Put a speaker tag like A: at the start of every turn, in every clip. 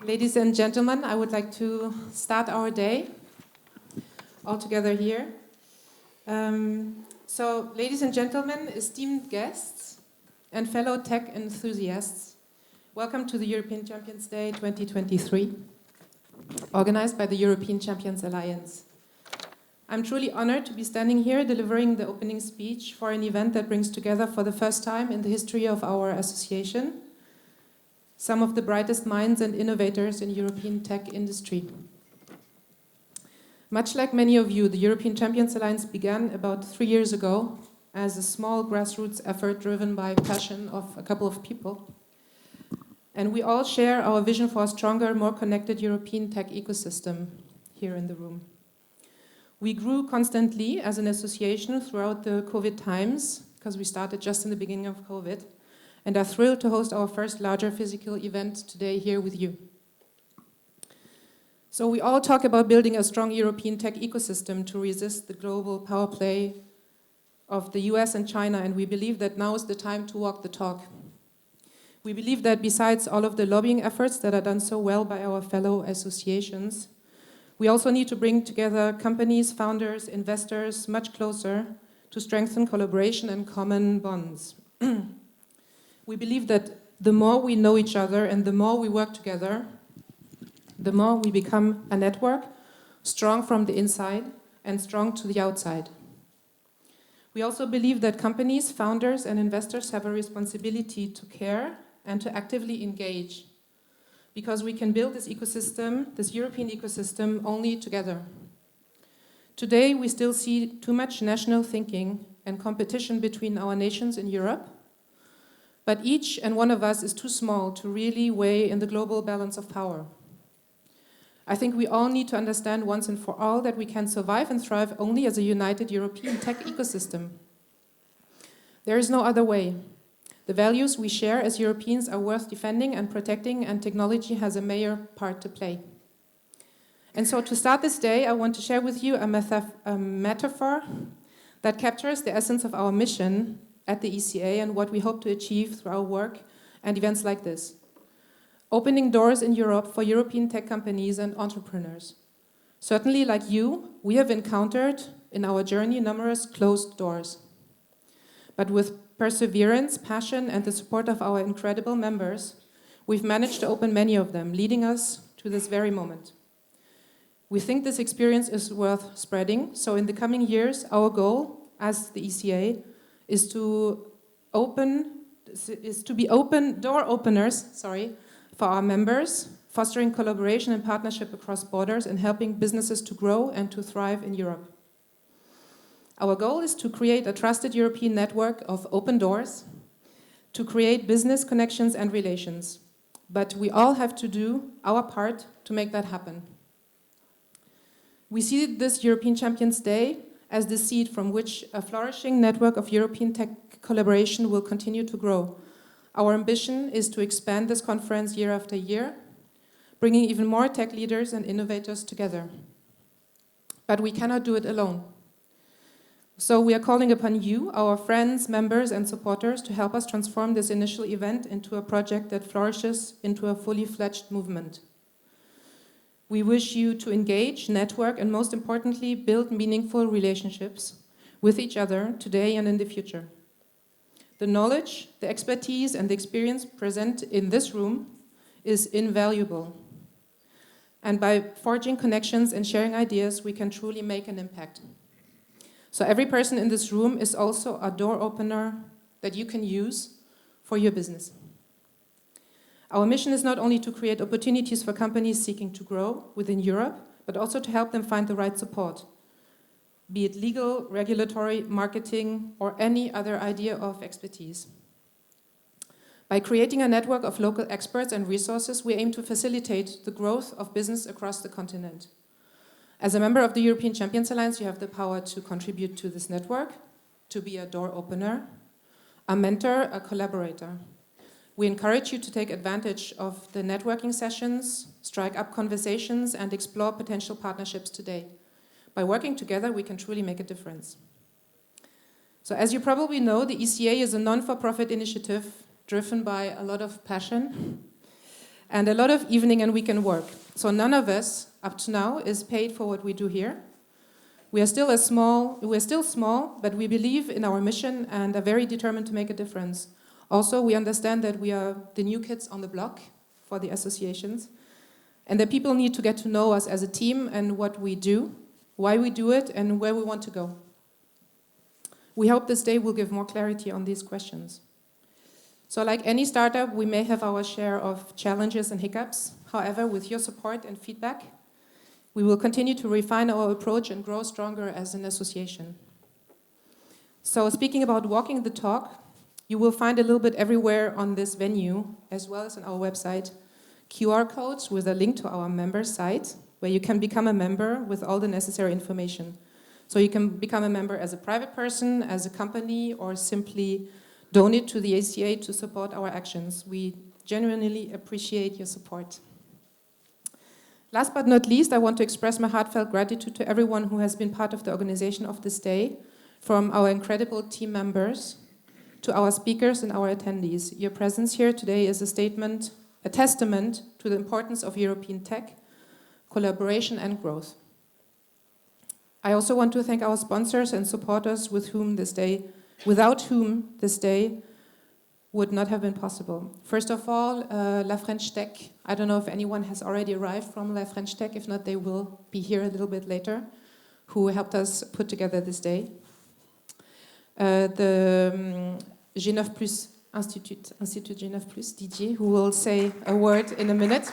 A: Ladies and gentlemen, I would like to start our day all together here. Ladies and gentlemen, esteemed guests and fellow tech enthusiasts, welcome to the European Champions Day 2023, organized by the European Champions Alliance. I'm truly honored to be standing here delivering the opening speech for an event that brings together for the first time in the history of our association some of the brightest minds and innovators in European tech industry. Much like many of you, the European Champions Alliance began about 3 years ago as a small grassroots effort driven by passion of a couple of people. And we all share our vision for a stronger, more connected European tech ecosystem here in the room. We grew constantly as an association throughout the COVID times, because we started just in the beginning of COVID, and are thrilled to host our first larger physical event today here with you. So we all talk about building a strong European tech ecosystem to resist the global power play of the US and China, and we believe that now is the time to walk the talk. We believe that besides all of the lobbying efforts that are done so well by our fellow associations, we also need to bring together companies, founders, investors much closer to strengthen collaboration and common bonds. We believe that the more we know each other and the more we work together, the more we become a network, strong from the inside and strong to the outside. We also believe that companies, founders, and investors have a responsibility to care and to actively engage, because we can build this ecosystem, this European ecosystem, only together. Today, we still see too much national thinking and competition between our nations in Europe, but each and one of us is too small to really weigh in the global balance of power. I think we all need to understand once and for all that we can survive and thrive only as a united European tech ecosystem. There is no other way. The values we share as Europeans are worth defending and protecting, and technology has a major part to play. And so to start this day, I want to share with you a metaphor that captures the essence of our mission at the ECA and what we hope to achieve through our work and events like this. Opening doors in Europe for European tech companies and entrepreneurs. Certainly, like you, we have encountered in our journey numerous closed doors. But with perseverance, passion, and the support of our incredible members, we've managed to open many of them, leading us to this very moment. We think this experience is worth spreading, so in the coming years, our goal as the ECA is to be open door openers, for our members, fostering collaboration and partnership across borders and helping businesses to grow and to thrive in Europe. Our goal is to create a trusted European network of open doors, to create business connections and relations. But we all have to do our part to make that happen. We see this European Champions Day as the seed from which a flourishing network of European tech collaboration will continue to grow. Our ambition is to expand this conference year after year, bringing even more tech leaders and innovators together. But we cannot do it alone. So we are calling upon you, our friends, members, and supporters, to help us transform this initial event into a project that flourishes into a fully fledged movement. We wish you to engage, network, and most importantly, build meaningful relationships with each other today and in the future. The knowledge, the expertise, and the experience present in this room is invaluable. And by forging connections and sharing ideas, we can truly make an impact. So every person in this room is also a door opener that you can use for your business. Our mission is not only to create opportunities for companies seeking to grow within Europe, but also to help them find the right support, be it legal, regulatory, marketing, or any other idea of expertise. By creating a network of local experts and resources, we aim to facilitate the growth of business across the continent. As a member of the European Champions Alliance, you have the power to contribute to this network, to be a door opener, a mentor, a collaborator. We encourage you to take advantage of the networking sessions, strike up conversations, and explore potential partnerships today. By working together, we can truly make a difference. So as you probably know, the ECA is a non-for-profit initiative driven by a lot of passion and a lot of evening and weekend work. So none of us, up to now, is paid for what we do here. We're still small, but we believe in our mission and are very determined to make a difference. Also, we understand that we are the new kids on the block for the associations, and that people need to get to know us as a team and what we do, why we do it, and where we want to go. We hope this day will give more clarity on these questions. So like any startup, we may have our share of challenges and hiccups. However, with your support and feedback, we will continue to refine our approach and grow stronger as an association. So speaking about walking the talk, you will find a little bit everywhere on this venue, as well as on our website, QR codes with a link to our member site, where you can become a member with all the necessary information. So you can become a member as a private person, as a company, or simply donate to the ACA to support our actions. We genuinely appreciate your support. Last but not least, I want to express my heartfelt gratitude to everyone who has been part of the organization of this day, from our incredible team members to our speakers and our attendees. Your presence here today is a testament to the importance of European tech, collaboration and growth. I also want to thank our sponsors and supporters without whom this day would not have been possible. First of all, La French Tech. I don't know if anyone has already arrived from La French Tech. If not, they will be here a little bit later, who helped us put together this day. The G9+ Institut G9+, Didier, who will say a word in a minute.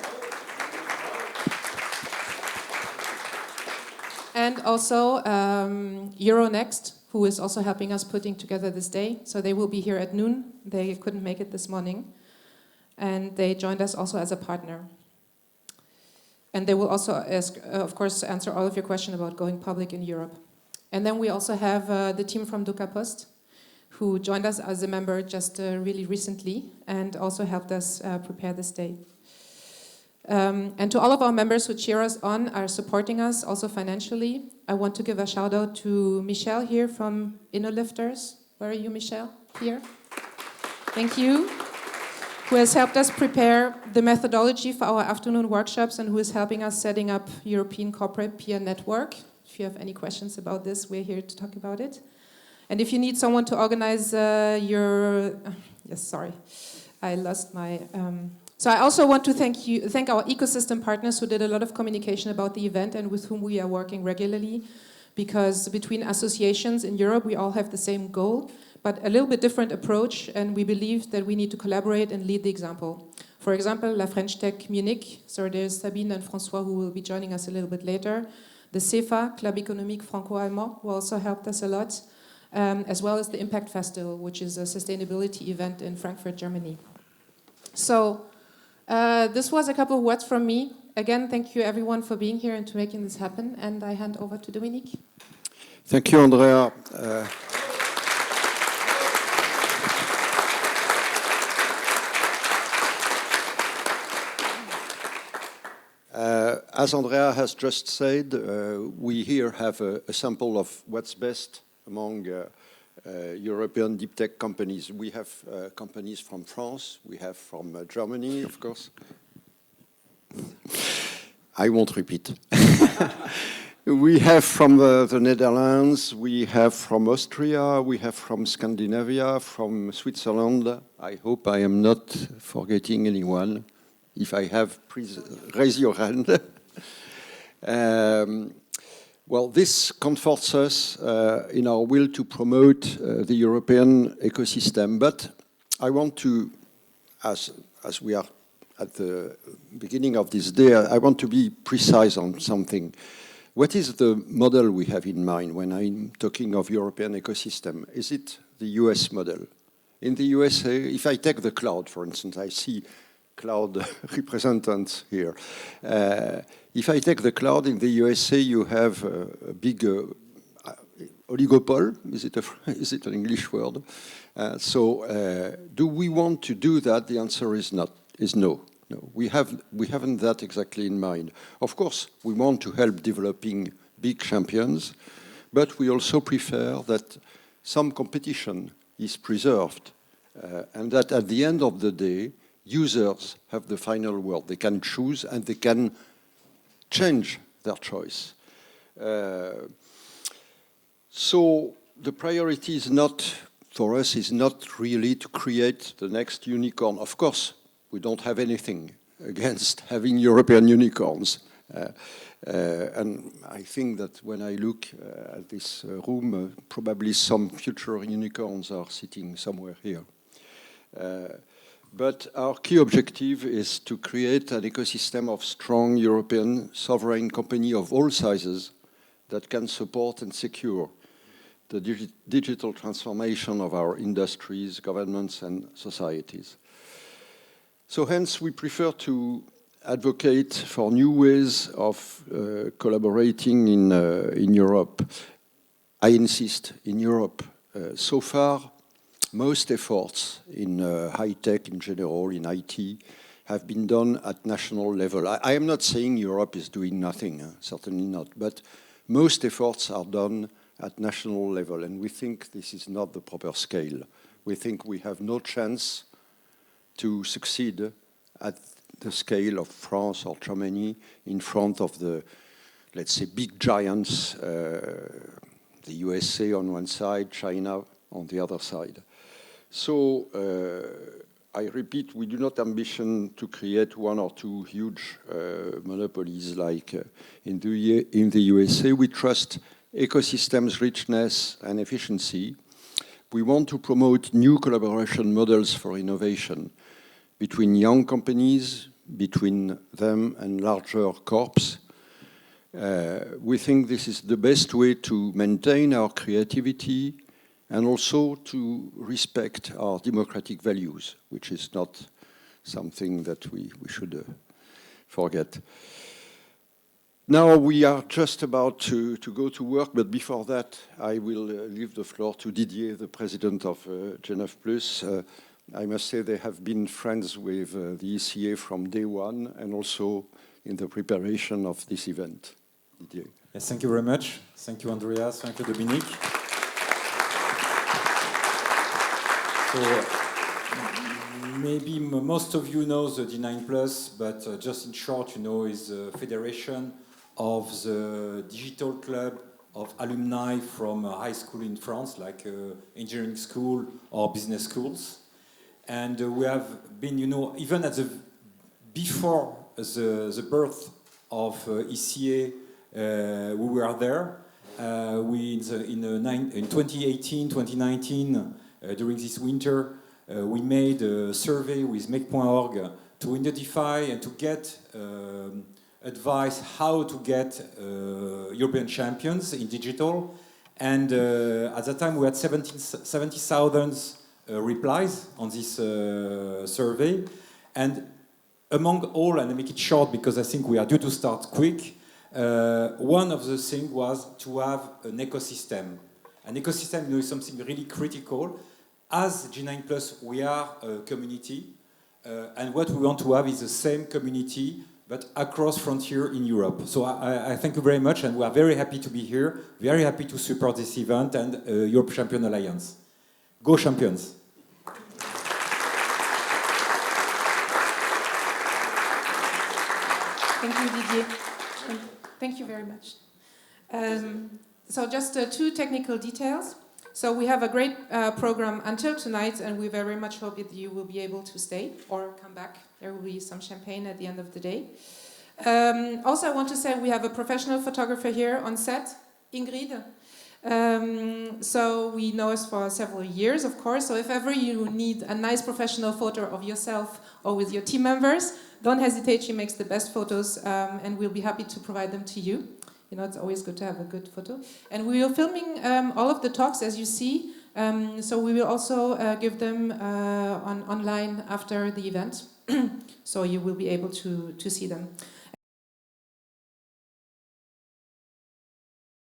A: And also Euronext, who is also helping us putting together this day. So they will be here at noon. They couldn't make it this morning. And they joined us also as a partner. And they will also of course, answer all of your questions about going public in Europe. And then we also have the team from DocaPost, who joined us as a member just really recently and also helped us prepare this day. And to all of our members who cheer us on, are supporting us also financially, I want to give a shout out to Michelle here from InnoLifters. Where are you, Michelle? Here. Thank you. Who has helped us prepare the methodology for our afternoon workshops and who is helping us setting up European Corporate Peer Network. If you have any questions about this, we're here to talk about it. And if you need someone to organize I lost my... So I also want to thank our ecosystem partners who did a lot of communication about the event and with whom we are working regularly, because between associations in Europe, we all have the same goal, but a little bit different approach, and we believe that we need to collaborate and lead the example. For example, La French Tech Munich, so there's Sabine and François who will be joining us a little bit later. The CEFA, Club Économique Franco-Allemand, who also helped us a lot, as well as the Impact Festival, which is a sustainability event in Frankfurt, Germany. So, this was a couple of words from me. Again, thank you everyone for being here and to making this happen. And I hand over to Dominique.
B: Thank you, Andrea. As Andrea has just said, we here have a sample of what's best among European deep tech companies. We have companies from France, we have from Germany, of course. I won't repeat. We have from the Netherlands, we have from Austria, we have from Scandinavia, from Switzerland. I hope I am not forgetting anyone. If I have, please raise your hand. Well, this comforts us in our will to promote the European ecosystem, but I want to, as we are at the beginning of this day, I want to be precise on something. What is the model we have in mind when I'm talking of European ecosystem? Is it the US model? In the USA, if I take the cloud, for instance, I see cloud representatives here. If I take the cloud in the USA, you have a big oligopoly. Is it an English word? Do we want to do that? The answer is no. No, we haven't that exactly in mind. Of course, we want to help developing big champions, but we also prefer that some competition is preserved, and that at the end of the day, users have the final word. They can choose and they can change their choice. So the priority is not, for us, is not really to create the next unicorn. Of course, we don't have anything against having European unicorns. And I think that when I look at this room, probably some future unicorns are sitting somewhere here. But our key objective is to create an ecosystem of strong European sovereign companies of all sizes that can support and secure the digital transformation of our industries, governments, and societies. So hence, we prefer to advocate for new ways of collaborating in Europe. I insist, in Europe. So far, most efforts in high-tech in general, in IT, have been done at national level. I am not saying Europe is doing nothing, certainly not, but most efforts are done at national level, and we think this is not the proper scale. We think we have no chance to succeed at the scale of France or Germany in front of the, let's say, big giants, the USA on one side, China on the other side. So, I repeat, we do not ambition to create one or two huge monopolies like in the USA. We trust ecosystems' richness and efficiency. We want to promote new collaboration models for innovation between young companies, between them and larger corps. We think this is the best way to maintain our creativity and also to respect our democratic values, which is not something that we should forget. Now we are just about to go to work, but before that, I will leave the floor to Didier, the president of G9+. I must say they have been friends with the ECA from day one and also in the preparation of this event. Didier.
C: Yes, thank you very much. Thank you, Andrea. Thank you, Dominique. So, maybe most of you know the G9+, but just in short, you know, is a federation of the digital club of alumni from high school in France, like engineering school or business schools. And we have been, you know, even at the before the birth of ECA, we were there. In 2018, 2019, during this winter, we made a survey with Make.org to identify and to get advice how to get European champions in digital. And at that time, we had 70,000 replies on this survey. And among all, and I make it short because I think we are due to start quick, one of the things was to have an ecosystem. An ecosystem, you know, is something really critical. As G9+, we are a community, and what we want to have is the same community, but across frontier in Europe. So I thank you very much, and we are very happy to be here, very happy to support this event and Europe Champion Alliance. Go Champions!
A: Thank you, Didier. Thank you very much. So just two technical details. So we have a great program until tonight, and we very much hope that you will be able to stay or come back. There will be some champagne at the end of the day. Also, I want to say we have a professional photographer here on set, Ingrid. So we know us for several years, of course. So if ever you need a nice professional photo of yourself or with your team members, don't hesitate. She makes the best photos, and we'll be happy to provide them to you. You know, it's always good to have a good photo. And we are filming all of the talks, as you see. So we will also give them online after the event. So you will be able to see them.